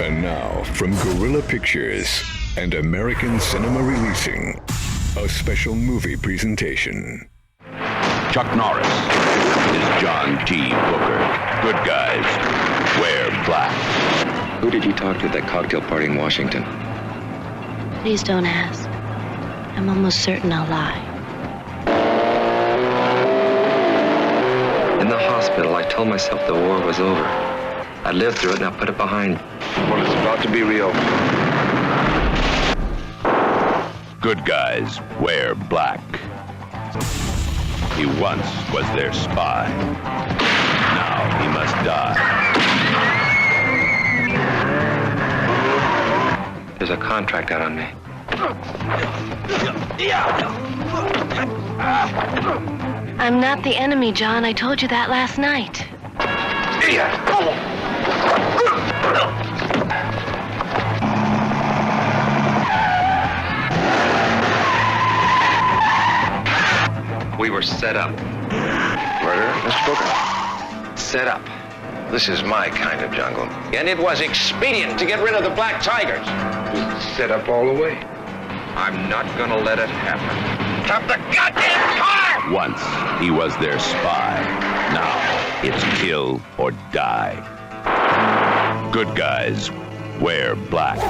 And now, from Guerrilla Pictures and American Cinema Releasing, a special movie presentation. Chuck Norris is John T. Booker. Good guys wear black. Who did you talk to at that cocktail party in Washington? Please don't ask. I'm almost certain I'll lie. In the hospital, I told myself the war was over. I lived through it and I put it behind. Well, it's about to be real. Good guys wear black. He once was their spy. Now he must die. There's a contract out on me. I'm not the enemy, John. I told you that last night. We were set up. Murder, Mr. Booker? Set up. This is my kind of jungle. And it was expedient to get rid of the black tigers. Set up all the way. I'm not gonna let it happen. Stop the goddamn car! Once he was their spy. Now it's kill or die. Good guys wear black.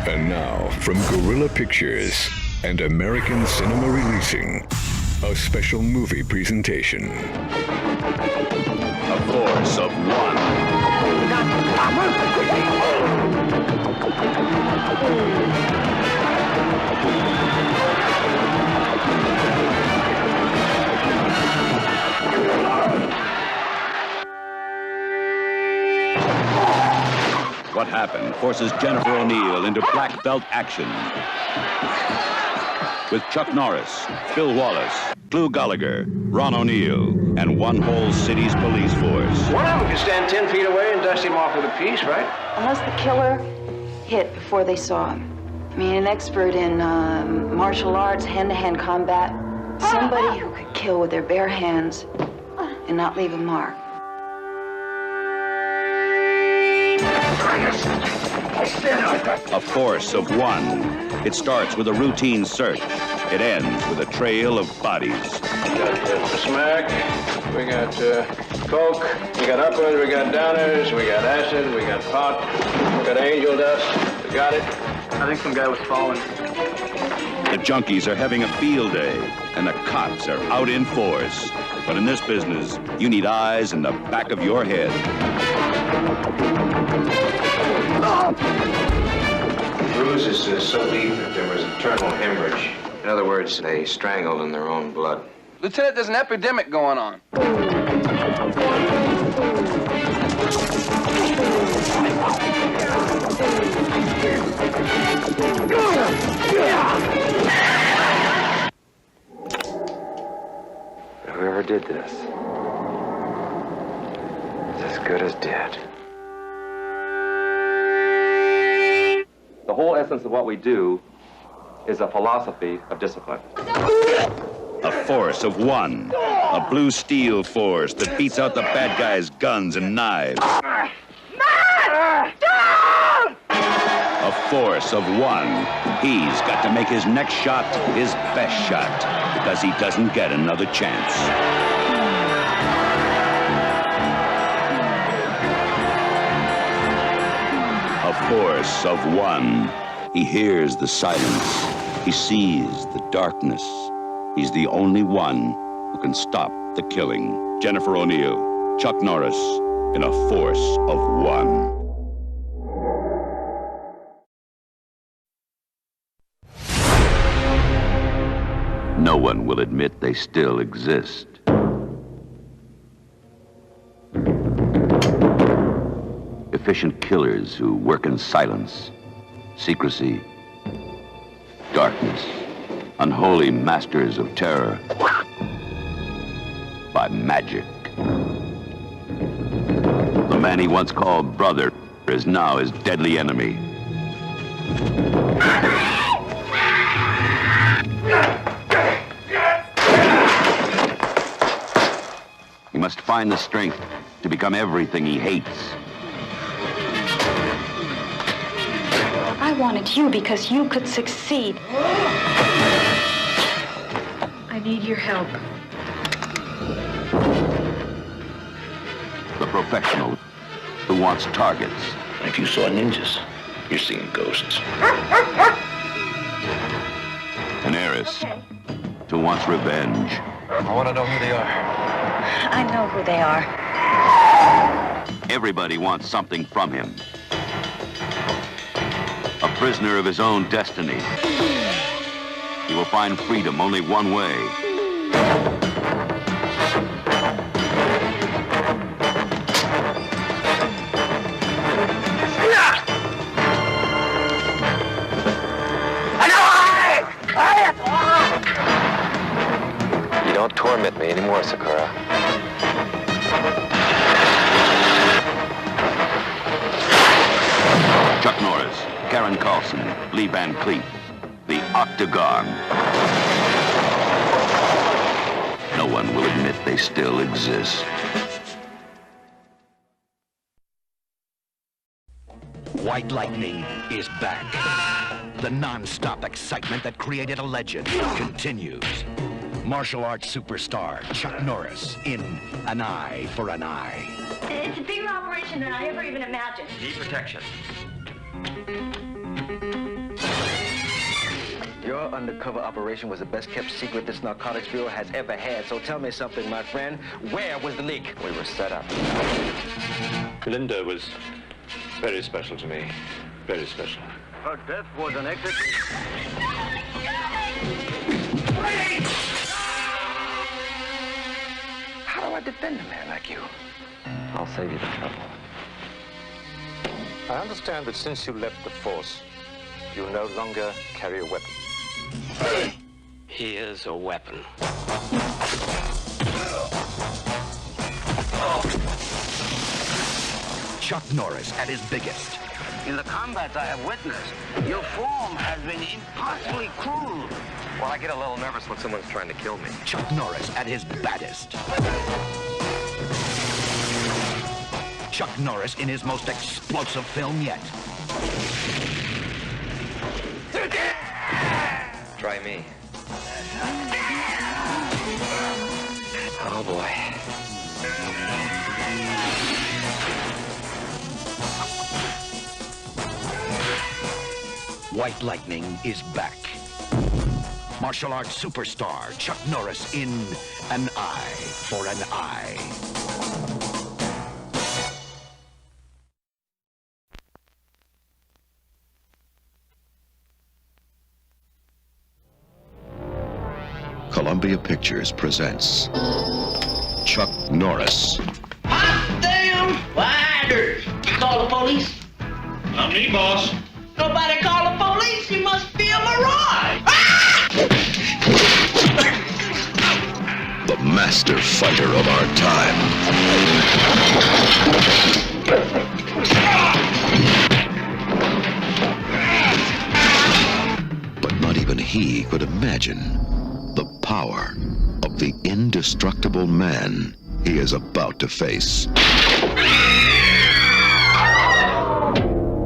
And now, from Guerrilla Pictures and American Cinema Releasing, a special movie presentation. A force of one. What Happened forces Jennifer O'Neill into black belt action. With Chuck Norris, Bill Wallace, Clu Gallagher, Ron O'Neill, and one whole city's police force. One of them could stand 10 feet away and dust him off with a piece, right? Unless the killer hit before they saw him. I mean, an expert in martial arts, hand-to-hand combat. Somebody who could kill with their bare hands and not leave a mark. A force of one. It starts with a routine search. It ends with a trail of bodies. We got smack, we got coke, we got uppers, we got downers, we got acid, we got pot, we got angel dust. We got it. I think some guy was falling. The junkies are having a field day, and the cops are out in force. But in this business, you need eyes in the back of your head. The bruise is so deep that there was internal hemorrhage. In other words, they strangled in their own blood. Lieutenant, there's an epidemic going on. Whoever did this is as good as dead. The whole essence of what we do is a philosophy of discipline. A force of one. A blue steel force that beats out the bad guys' guns and knives. A force of one. He's got to make his next shot his best shot because he doesn't get another chance. A force of one. He hears the silence. He sees the darkness. He's the only one who can stop the killing. Jennifer O'Neill, Chuck Norris, in A Force of One. No one will admit they still exist. Efficient killers who work in silence, secrecy, darkness, unholy masters of terror by magic. The man he once called brother is now his deadly enemy. must find the strength to become everything he hates. I wanted you because you could succeed. I need your help. The professional who wants targets. If you saw ninjas, you're seeing ghosts. An heiress who wants revenge. I want to know who they are. I know who they are. Everybody wants something from him. A prisoner of his own destiny. He will find freedom only one way. You don't torment me anymore, Sakura. Chuck Norris, Karen Carlson, Lee Van Cleef, the Octagon. No one will admit they still exist. White Lightning is back. The non-stop excitement that created a legend continues. Martial arts superstar Chuck Norris in An Eye for an Eye. It's a bigger operation than I ever even imagined. Need protection. Your undercover operation was the best kept secret this narcotics bureau has ever had. So tell me something, my friend. Where was the leak? We were set up. Linda was very special to me. Very special. Her death was an execution. How do I defend a man like you? I'll save you the trouble. I understand that since you left the force, you no longer carry a weapon. He is a weapon. Chuck Norris at his biggest. In the combats I have witnessed, your form has been impossibly cruel. Well, I get a little nervous when someone's trying to kill me. Chuck Norris at his baddest. Chuck Norris in his most explosive film yet. Try me. Oh, boy. White Lightning is back. Martial arts superstar Chuck Norris in An Eye for an Eye. Columbia Pictures presents Chuck Norris. Hot damn fighters! Call the police? Not me, boss. Nobody call the police. You must be a mirage. The master fighter of our time. But not even he could imagine the power of the indestructible man he is about to face.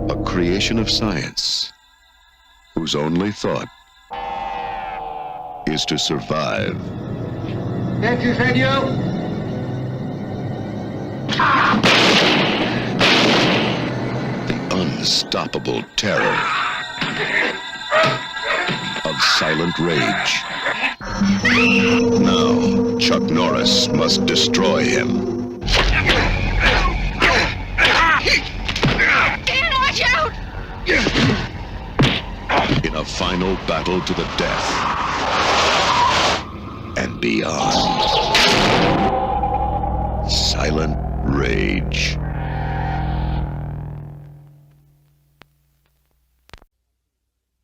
A creation of science whose only thought is to survive. Can't you say you? The unstoppable terror of silent rage. Now, Chuck Norris must destroy him. Dan, watch out! In a final battle to the death and beyond. Silent rage.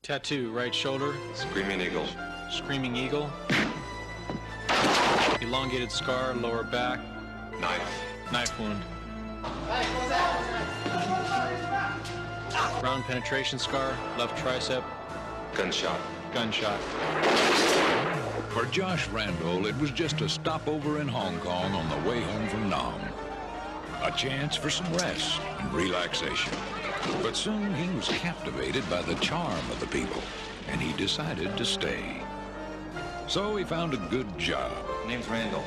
Tattoo, right shoulder. Screaming eagle. Screaming eagle. Elongated scar, lower back. Knife. Knife wound. Round penetration scar, left tricep. Gunshot. Gunshot. For Josh Randall, it was just a stopover in Hong Kong on the way home from Nam. A chance for some rest and relaxation. But soon he was captivated by the charm of the people, and he decided to stay. So he found a good job. Name's Randall.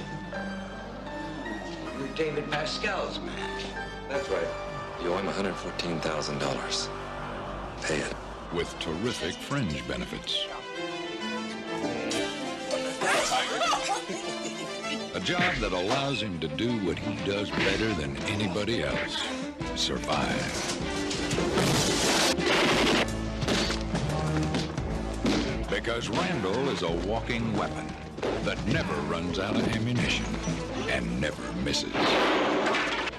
You're David Pascal's man. That's right. You owe him $114,000. Pay it. With terrific fringe benefits. A job that allows him to do what he does better than anybody else. Survive. Because Randall is a walking weapon that never runs out of ammunition and never misses.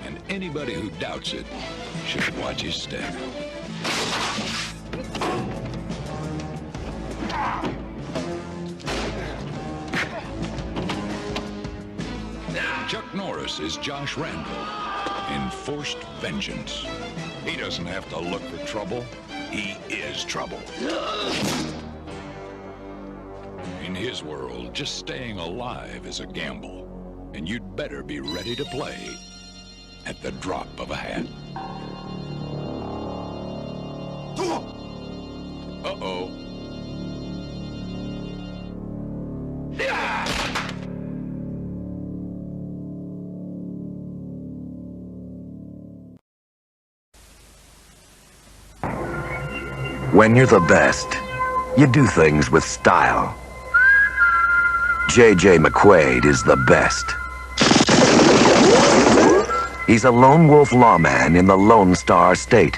And anybody who doubts it should watch his step. Chuck Norris is Josh Randall in Forced Vengeance. He doesn't have to look for trouble. He is trouble. In his world, just staying alive is a gamble, and you'd better be ready to play at the drop of a hat. Uh-oh. When you're the best, you do things with style. J.J. McQuaid is the best. He's a lone wolf lawman in the Lone Star State.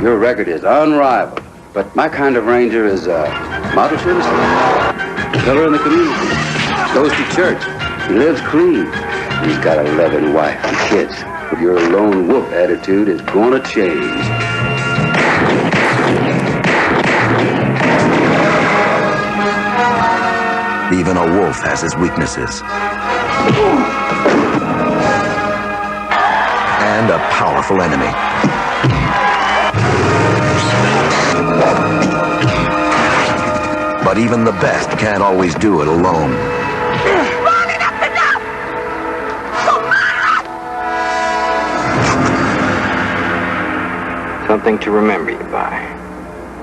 Your record is unrivaled, but my kind of ranger is a model citizen, pillar in the community, goes to church, he lives clean, he's got a loving wife and kids. Your lone wolf attitude is gonna change. Even a wolf has his weaknesses. And a powerful enemy. But even the best can't always do it alone. Something to remember you by.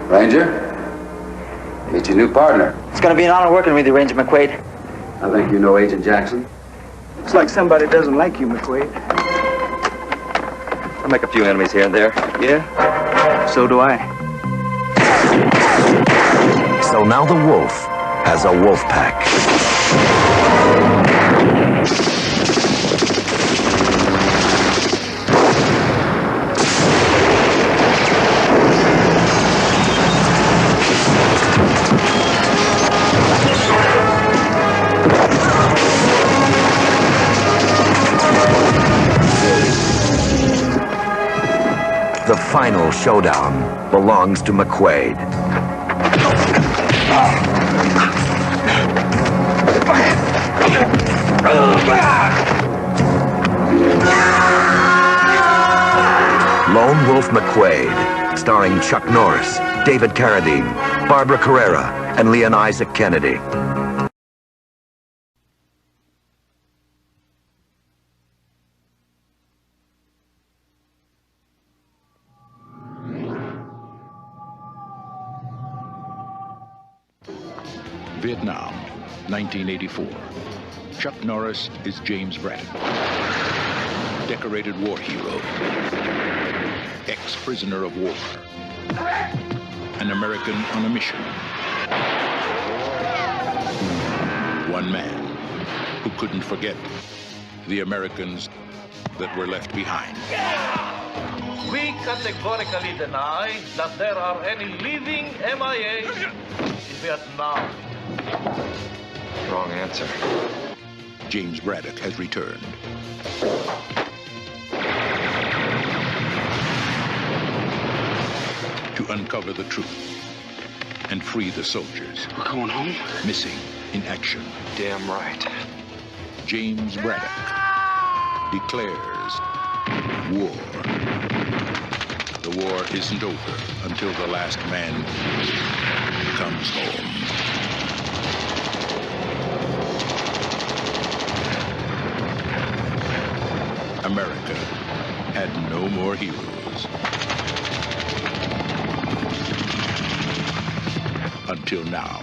Ranger, meet your new partner. It's gonna be an honor working with you, Ranger McQuaid. I think you know Agent Jackson. Looks like somebody doesn't like you, McQuaid. I'll make a few enemies here and there. Yeah? So do I. So now the wolf has a wolf pack. The final showdown belongs to McQuaid. Lone Wolf McQuaid, starring Chuck Norris, David Carradine, Barbara Carrera, and Leon Isaac Kennedy. Vietnam, 1984. Chuck Norris is James Braddock. Decorated war hero. Ex-prisoner of war. An American on a mission. One man who couldn't forget the Americans that were left behind. We categorically deny that there are any living MIAs in Vietnam. Wrong answer. James Braddock has returned. To uncover the truth and free the soldiers. We're going home? Missing in action. Damn right. James Braddock declares war. The war isn't over until the last man comes home. America had no more heroes. Until now,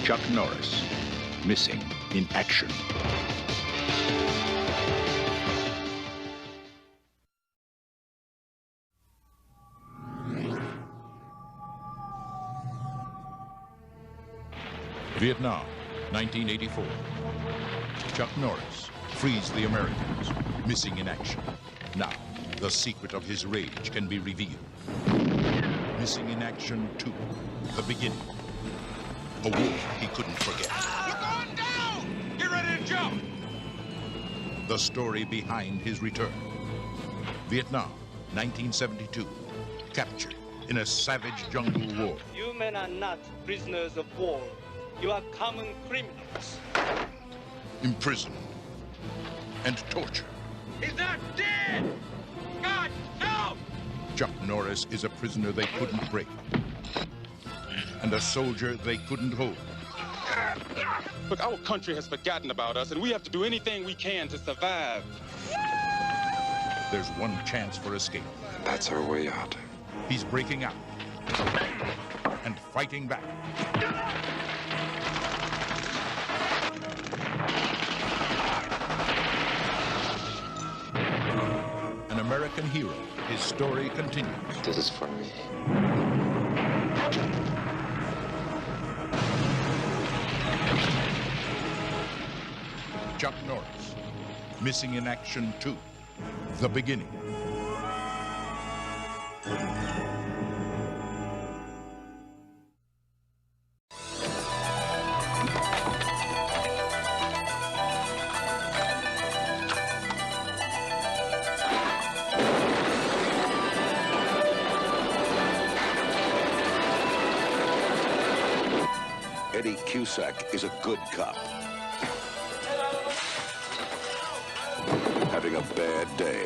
Chuck Norris, missing in action. Vietnam, 1984. Chuck Norris frees the Americans, missing in action. Now, the secret of his rage can be revealed. Missing in Action 2, the beginning. A war he couldn't forget. You're going down! Get ready to jump! The story behind his return. Vietnam, 1972. Captured in a savage jungle war. You men are not prisoners of war. You are common criminals. Imprisoned and tortured. He's not dead! God, no! Chuck Norris is a prisoner they couldn't break. And a soldier they couldn't hold. Look, our country has forgotten about us, and we have to do anything we can to survive. There's one chance for escape. That's our way out. He's breaking out and fighting back. An American hero. His story continues. This is for me. Chuck Norris, Missing in Action 2, the beginning. Eddie Cusack is a good cop. Having a bad day.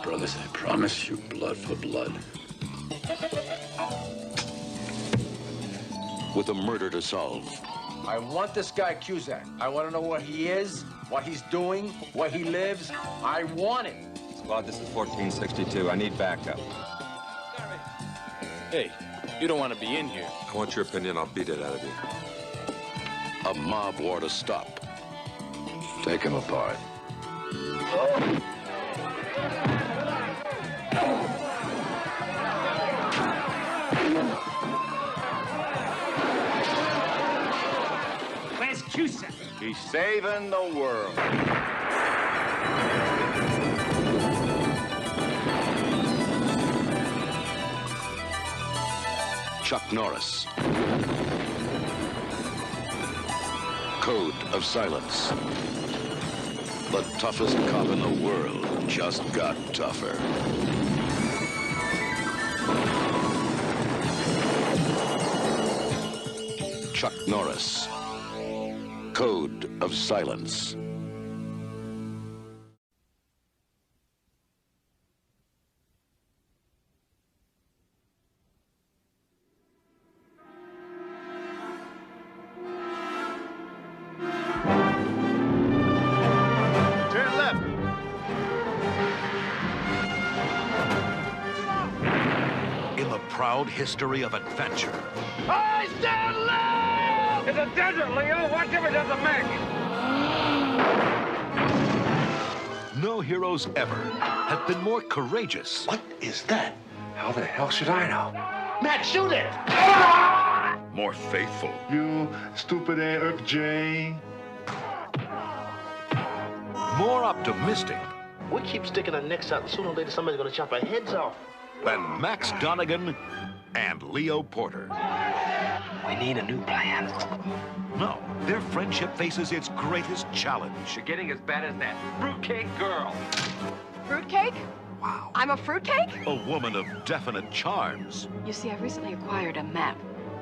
Brothers, I promise you, blood for blood. With a murder to solve. I want this guy Cusack. I want to know where he is, what he's doing, where he lives. I want it. Squad, this is 1462. I need backup. Hey, you don't want to be in here. I want your opinion, I'll beat it out of you. A mob war to stop. Take him apart. Where's Cusack? He's saving the world. Chuck Norris. Code of Silence. The toughest cop in the world just got tougher. Chuck Norris. Code of Silence. Turn left. In the proud history of adventure, I stand left! It's a desert, Leo. What difference does it make? no heroes ever have been more courageous. What is that? How the hell should I know? Matt, shoot it! More faithful. You stupid AFJ. More optimistic. We keep sticking our necks out, and sooner or later somebody's gonna chop our heads off. Than Max Donegan and Leo Porter. We need a new plan. No, their friendship faces its greatest challenge. You're getting as bad as that fruitcake girl. Fruitcake? Wow. I'm a fruitcake? A woman of definite charms. You see, I've recently acquired a map,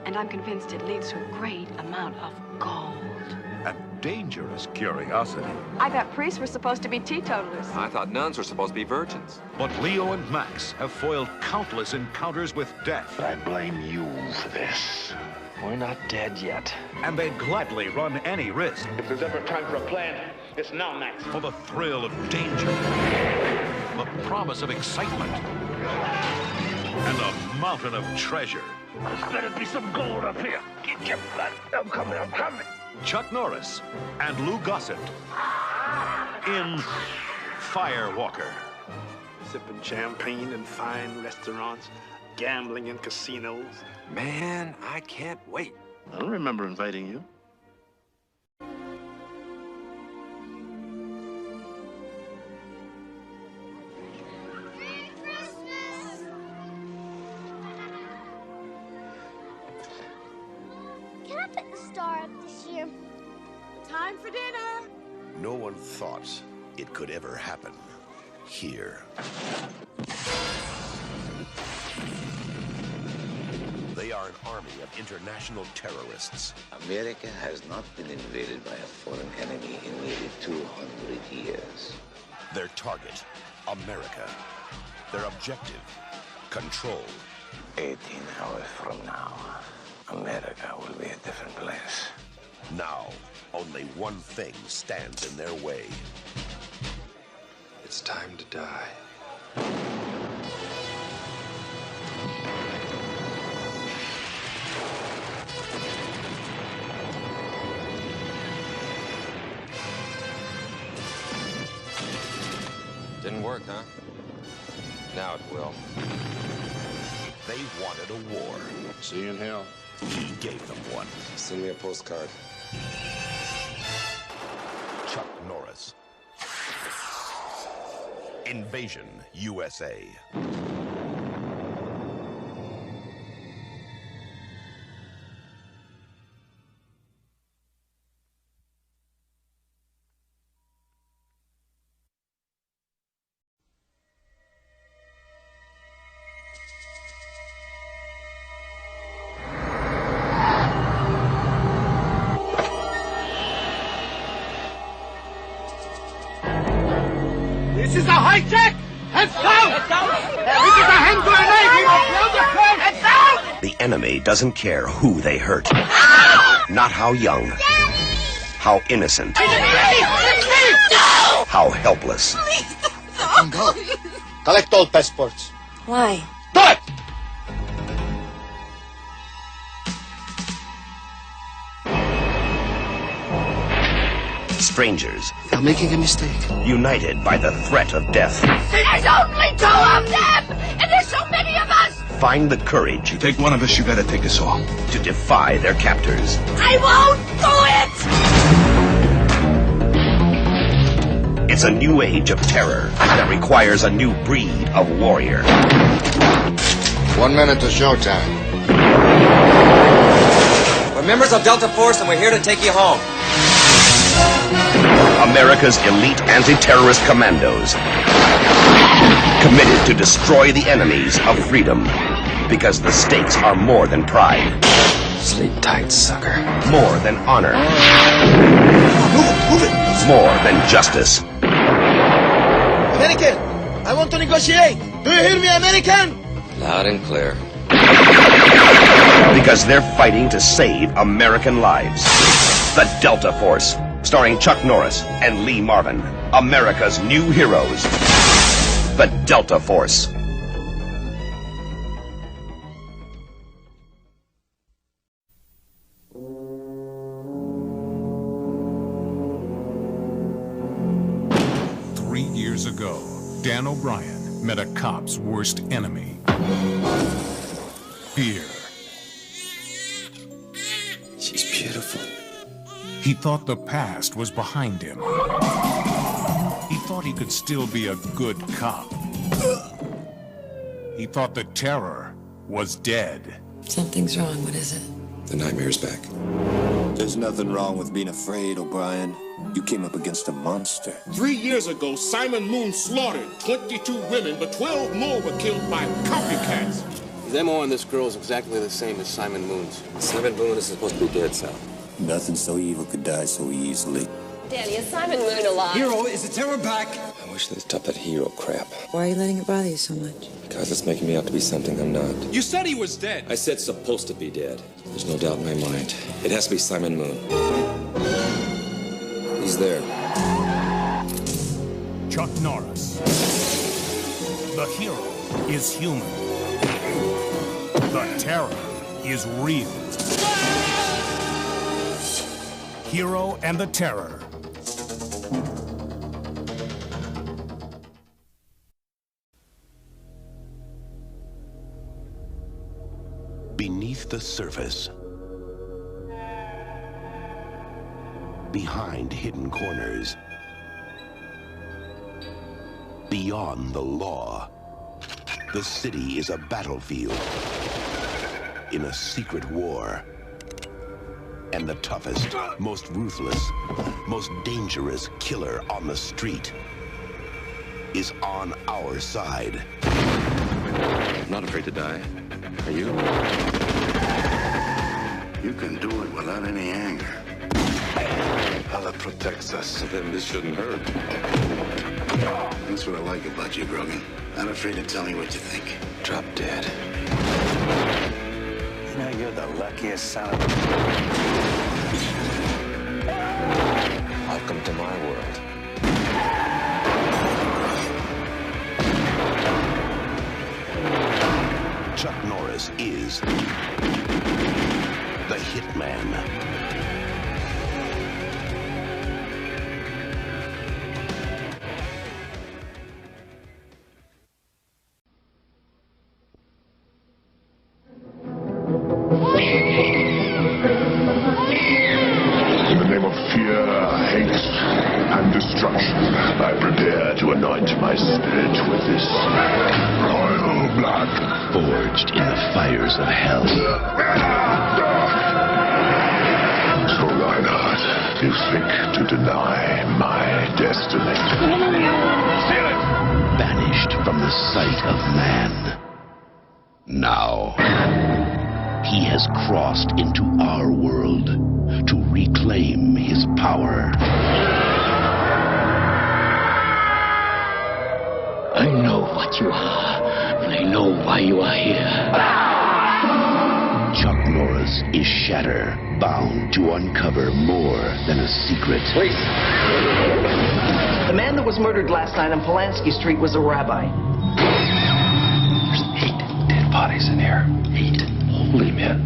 and I'm convinced it leads to a great amount of gold. A dangerous curiosity. I thought priests were supposed to be teetotalers. I thought nuns were supposed to be virgins. But Leo and Max have foiled countless encounters with death. I blame you for this. We're not dead yet. And they'd gladly run any risk. If there's ever time for a plan, it's now, Max. For the thrill of danger, the promise of excitement, and a mountain of treasure. There's better be some gold up here. Get your blood. I'm coming, I'm coming. Chuck Norris and Lou Gossett in Firewalker. Sipping champagne in fine restaurants, gambling in casinos. Man, I can't wait. I don't remember inviting you. Can I put the star up this year? Time for dinner. No one thought it could ever happen here. They are an army of international terrorists. America has not been invaded by a foreign enemy in nearly 200 years. Their target, America. Their objective, control. 18 hours from now, America will be a different place. Now, only one thing stands in their way. It's time to die. Didn't work, huh? Now it will. They wanted a war. See you in hell. He gave them one. Send me a postcard. Chuck Norris. Invasion, USA. This is a hijack! Heads down! Heads down! This is a hand grenade! We will blow the plane! Heads down! The enemy doesn't care who they hurt. Not how young. How innocent. How helpless. Go. Collect all passports. Why? Do it! Strangers. You're making a mistake. United by the threat of death. There's only 2 of them! And there's so many of us! Find the courage. You take one of us, you gotta take us all. To defy their captors. I won't do it! It's a new age of terror that requires a new breed of warrior. 1 minute to showtime. We're members of Delta Force and we're here to take you home. America's elite anti-terrorist commandos. Committed to destroy the enemies of freedom. Because the stakes are more than pride. Sleep tight, sucker. More than honor. Move it! More than justice. American! I want to negotiate! Do you hear me, American? Loud and clear. Because they're fighting to save American lives. The Delta Force. Starring Chuck Norris and Lee Marvin. America's new heroes. The Delta Force. Years ago, Dan O'Brien met a cop's worst enemy. Fear. She's beautiful. He thought the past was behind him. He thought he could still be a good cop. He thought the terror was dead. Something's wrong. What is it? The nightmare's back. There's nothing wrong with being afraid, O'Brien. You came up against a monster. 3 years ago, Simon Moon slaughtered 22 women, but 12 more were killed by copycats. The MO on this girl is exactly the same as Simon Moon's. Simon Moon is supposed to be dead, Sal. Nothing so evil could die so easily. Danny, is Simon Moon alive? Hero, is the terror back? I'm I wish they'd stop that hero crap. Why are you letting it bother you so much? Because it's making me out to be something I'm not. You said he was dead. I said supposed to be dead. There's no doubt in my mind. It has to be Simon Moon. He's there. Chuck Norris. The hero is human. The terror is real. Hero and the Terror. Beneath the surface, behind hidden corners, beyond the law, the city is a battlefield in a secret war. And the toughest, most ruthless, most dangerous killer on the street is on our side. I'm not afraid to die. Are you? You can do it without any anger. Allah protects us. Then this shouldn't hurt. That's what I like about you, Grogan. Not afraid to tell me what you think. Drop dead. You know, you're the luckiest son of a... Welcome to my world. Chuck Norris is the Hitman. In the name of fear, hate, and destruction, I prepare to anoint my spirit with this royal blood. Forged in the fires of hell. So, Reinhardt, you think to deny my destiny? Seal it! Banished from the sight of man. Now, he has crossed into our world to reclaim his power. I know what you are, and I know why you are here. Chuck Norris is Shatter, bound to uncover more than a secret. Please. The man that was murdered last night on Polanski Street was a rabbi. There's 8 dead bodies in here. 8 holy men.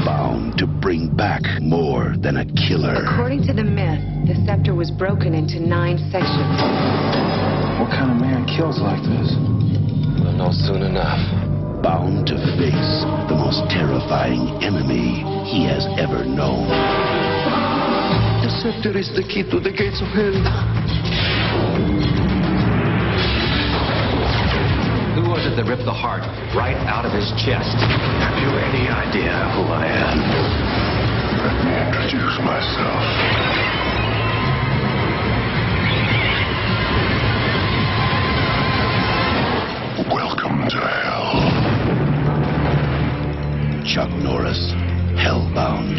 Bound to bring back more than a killer. According to the myth, the scepter was broken into 9 sections. What kind of man kills like this? We'll know soon enough. Bound to face the most terrifying enemy he has ever known. The scepter is the key to the gates of hell. Who was it that ripped the heart right out of his chest? Have you any idea who I am? Let me introduce myself. Welcome to hell. Chuck Norris, Hellbound.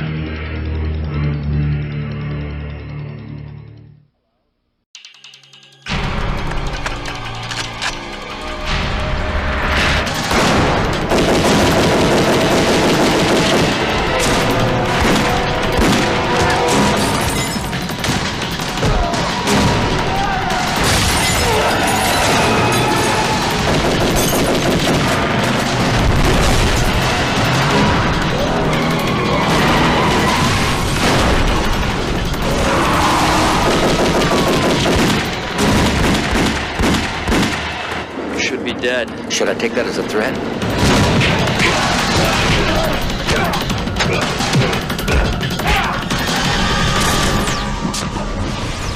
Dead. Should I take that as a threat?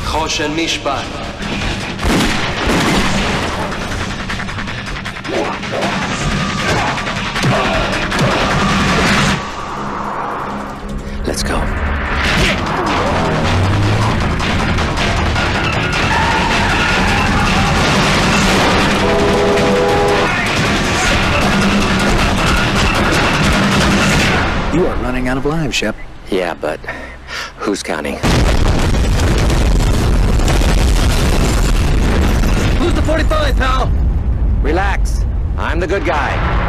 Choshen Mishpat. Let's go. You are running out of lives, Shep. Yeah, but who's counting? Who's the 45, pal? Relax. I'm the good guy.